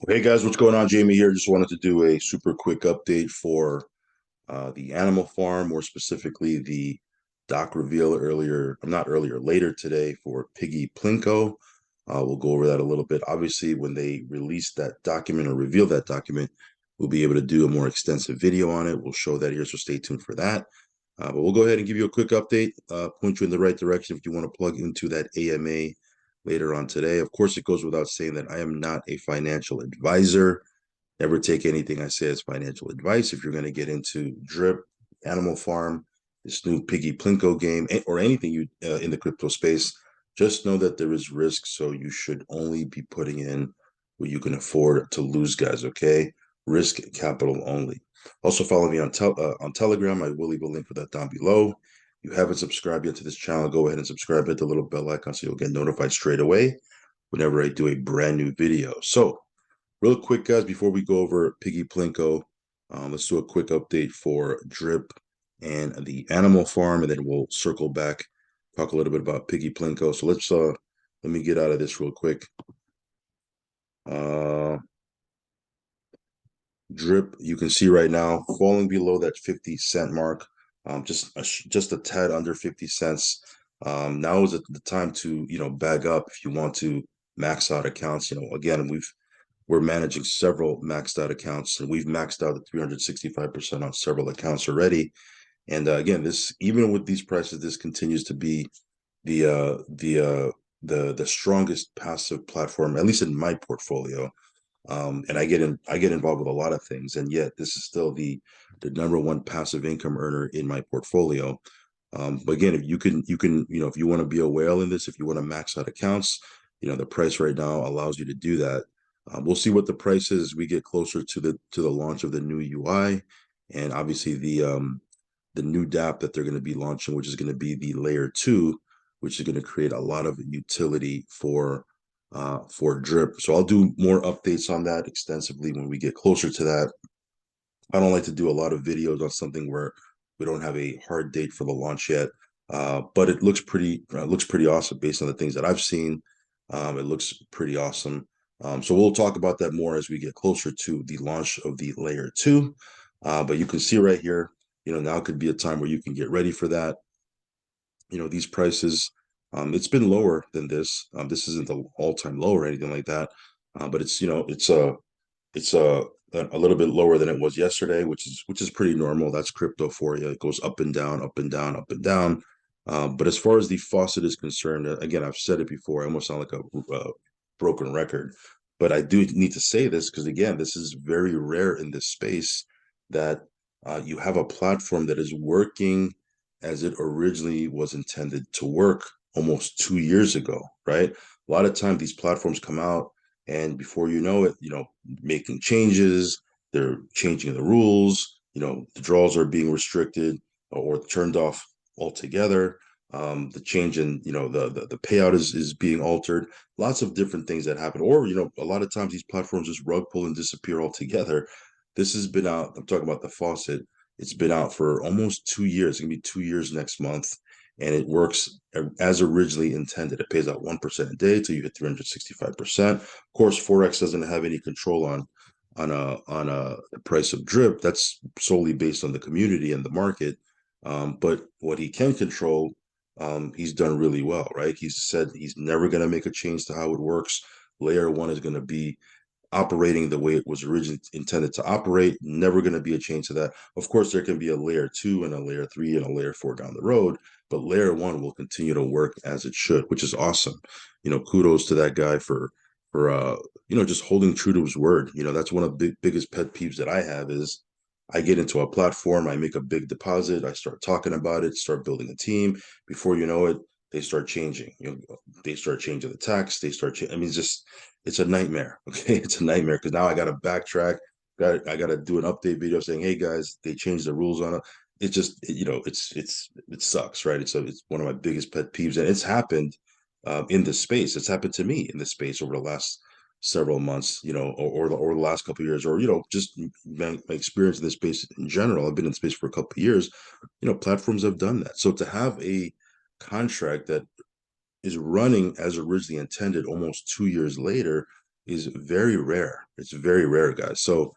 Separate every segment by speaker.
Speaker 1: Hey guys, what's going on? Jamie here. Just wanted to do a super quick update for the animal farm, more specifically the doc reveal not earlier, later today for Piggy Plinko. We'll go over that a little bit. Obviously, when they release that document or reveal that document, we'll be able to do a more extensive video on it. We'll show that here, so stay tuned for that. But we'll go ahead and give you a quick update, point you in the right direction if you want to plug into that AMA later on today. Of course, it goes without saying that I am not a financial advisor. Never take anything I say as financial advice. If you're going to get into drip, animal farm, this new Piggy Plinko game, or anything you in the crypto space, just know that there is risk. So you should only be putting in what you can afford to lose, guys. Okay, risk capital only. Also follow me on Telegram. I will leave a link for that down below. If you haven't subscribed yet to this channel, go ahead and subscribe. Hit the little bell icon so you'll get notified straight away whenever I do a brand new video. So real quick, guys, before we go over Piggy Plinko, let's do a quick update for Drip and the Animal Farm, and then we'll circle back, talk a little bit about Piggy Plinko. So let me get out of this real quick. Uh, Drip, you can see right now falling below that 50 cent mark, just a tad under 50 cents. Now is the time to bag up if you want to max out accounts. Again, we're managing several maxed out accounts, and we've maxed out at 365% on several accounts already. And again, this even with these prices, this continues to be the the strongest passive platform, at least in my portfolio. And I get involved with a lot of things, and yet this is still the number one passive income earner in my portfolio. But again, if if you want to be a whale in this, if you want to max out accounts, the price right now allows you to do that. We'll see what the price is as we get closer to the launch of the new UI, and obviously the new DApp that they're going to be launching, which is going to be the layer 2, which is going to create a lot of utility for Drip. So I'll do more updates on that extensively when we get closer to that. I don't like to do a lot of videos on something where we don't have a hard date for the launch yet. But it looks pretty awesome based on the things that I've seen. It looks pretty awesome. So we'll talk about that more as we get closer to the launch of the layer 2. But you can see right here, now could be a time where you can get ready for that. These prices, it's been lower than this. This isn't the all-time low or anything like that. But it's a little bit lower than it was yesterday, which is pretty normal. That's crypto for you. It goes up and down, up and down, up and down. But as far as the faucet is concerned, again, I've said it before. I almost sound like a broken record, but I do need to say this because again, this is very rare in this space that you have a platform that is working as it originally was intended to work almost 2 years ago, right? A lot of times these platforms come out and before you know it, making changes, they're changing the rules, the draws are being restricted or turned off altogether. The change in, the payout is being altered. Lots of different things that happen. Or, a lot of times these platforms just rug pull and disappear altogether. This has been out, I'm talking about the faucet. It's been out for almost 2 years. It's gonna be 2 years next month, and it works as originally intended. It pays out 1% a day till you hit 365%. Of course, Forex doesn't have any control on the price of drip. That's solely based on the community and the market. But what he can control, he's done really well, right? He's said he's never going to make a change to how it works. Layer 1 is going to be operating the way it was originally intended to operate. Never going to be a change to that. Of course, there can be a layer 2 and a layer 3 and a layer 4 down the road, but layer 1 will continue to work as it should, which is awesome. Kudos to that guy for just holding true to his word. That's one of the biggest pet peeves that I have is I get into a platform, I make a big deposit, I start talking about it, start building a team. Before you know it, they start changing. They start changing the tax. I mean, it's a nightmare. Okay, it's a nightmare because now I got to backtrack. I got to do an update video saying, "Hey guys, they changed the rules on it." It just, it sucks, right? It's one of my biggest pet peeves, and it's happened in this space. It's happened to me in this space over the last several months, or the last couple of years, or just my experience in this space in general. I've been in space for a couple of years. Platforms have done that. So to have a contract that is running as originally intended almost 2 years later is very rare. It's very rare, guys. So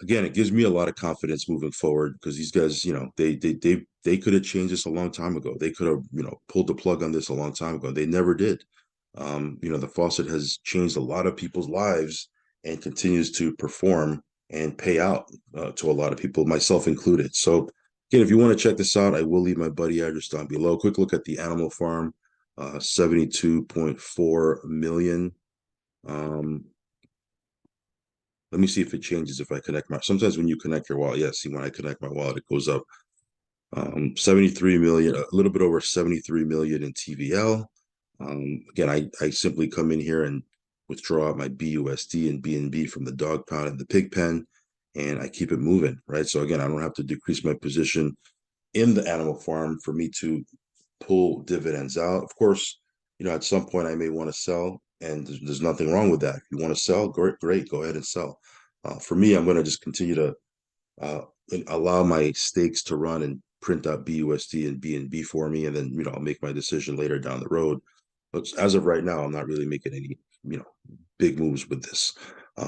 Speaker 1: again, it gives me a lot of confidence moving forward because these guys, they could have changed this a long time ago. They could have, pulled the plug on this a long time ago. They never did. The faucet has changed a lot of people's lives and continues to perform and pay out to a lot of people, myself included. So again, if you want to check this out, I will leave my buddy address down below. Quick look at the animal farm, 72.4 million. Let me see if it changes if I connect sometimes when you connect your wallet, yeah, see when I connect my wallet, it goes up. 73 million, a little bit over 73 million in TVL. Again, I simply come in here and withdraw out my BUSD and BNB from the dog pound and the pig pen, and I keep it moving, right? So again, I don't have to decrease my position in the animal farm for me to pull dividends out. Of course, at some point I may want to sell, and there's nothing wrong with that. If you want to sell, great, go ahead and sell. For me, I'm going to just continue to uh, allow my stakes to run and print out BUSD and BNB for me, and then I'll make my decision later down the road. But as of right now, I'm not really making any big moves with this.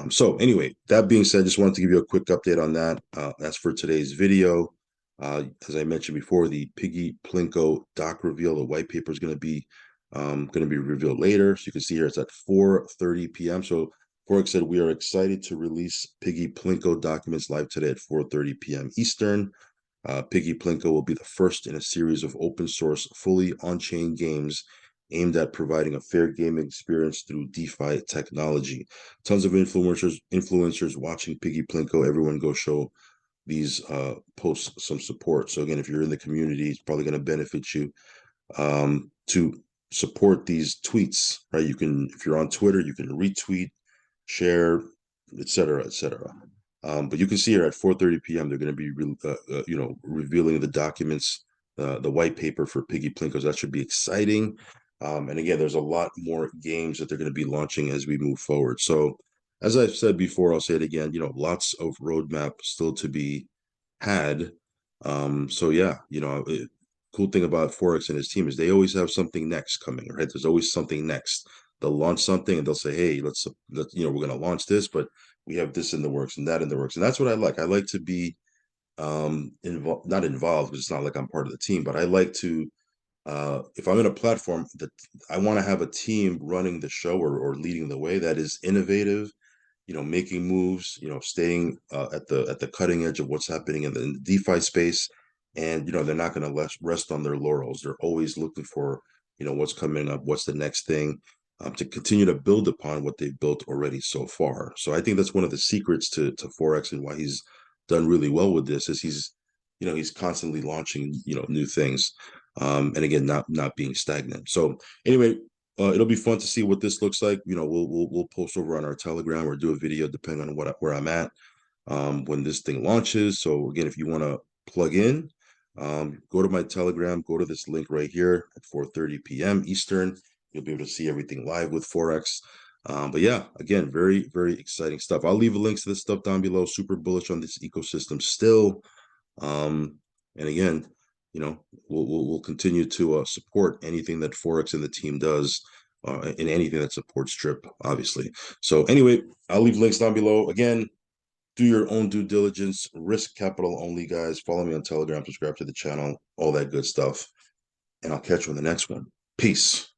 Speaker 1: So anyway, that being said, just wanted to give you a quick update on that. As for today's video, as I mentioned before, the Piggy Plinko doc reveal, the white paper is going to be revealed later. So you can see here it's at 4:30 p.m. So Forex said we are excited to release Piggy Plinko documents live today at 4:30 p.m. Eastern. Piggy Plinko will be the first in a series of open source, fully on-chain games aimed at providing a fair gaming experience through DeFi technology. Tons of influencers watching Piggy Plinko. Everyone go show these posts some support. So again, if you're in the community, it's probably going to benefit you to support these tweets, right? You can, if you're on Twitter, you can retweet, share, etc., etc. But you can see here at 4:30 p.m. they're going to be, revealing the documents, the white paper for Piggy Plinkos. That should be exciting. And again, there's a lot more games that they're going to be launching as we move forward. So, as I've said before, I'll say it again. Lots of roadmap still to be had. So yeah, cool thing about Forex and his team is they always have something next coming, right? There's always something next. They'll launch something and they'll say, hey, let's we're going to launch this, but we have this in the works and that in the works. And that's what I like. I like to be involved, not involved, because it's not like I'm part of the team, but I like to if I'm in a platform that I want to have a team running the show or leading the way that is innovative, making moves, staying at the cutting edge of what's happening in the DeFi space, and they're not going to rest on their laurels. They're always looking for what's coming up, what's the next thing, to continue to build upon what they've built already so far. So I think that's one of the secrets to Forex and why he's done really well with this is he's constantly launching new things, and again not being stagnant. So anyway, it'll be fun to see what this looks like. We'll post over on our Telegram or do a video depending on where I'm at when this thing launches. So again, if you want to plug in, go to my Telegram, go to this link right here at 4:30 p.m. Eastern. You'll be able to see everything live with Forex. But yeah, again, very, very exciting stuff. I'll leave links to this stuff down below. Super bullish on this ecosystem still. And again, we'll continue to support anything that Forex and the team does, in anything that supports Strip, obviously. So anyway, I'll leave links down below. Again, do your own due diligence, risk capital only, guys. Follow me on Telegram, subscribe to the channel, all that good stuff. And I'll catch you in the next one. Peace.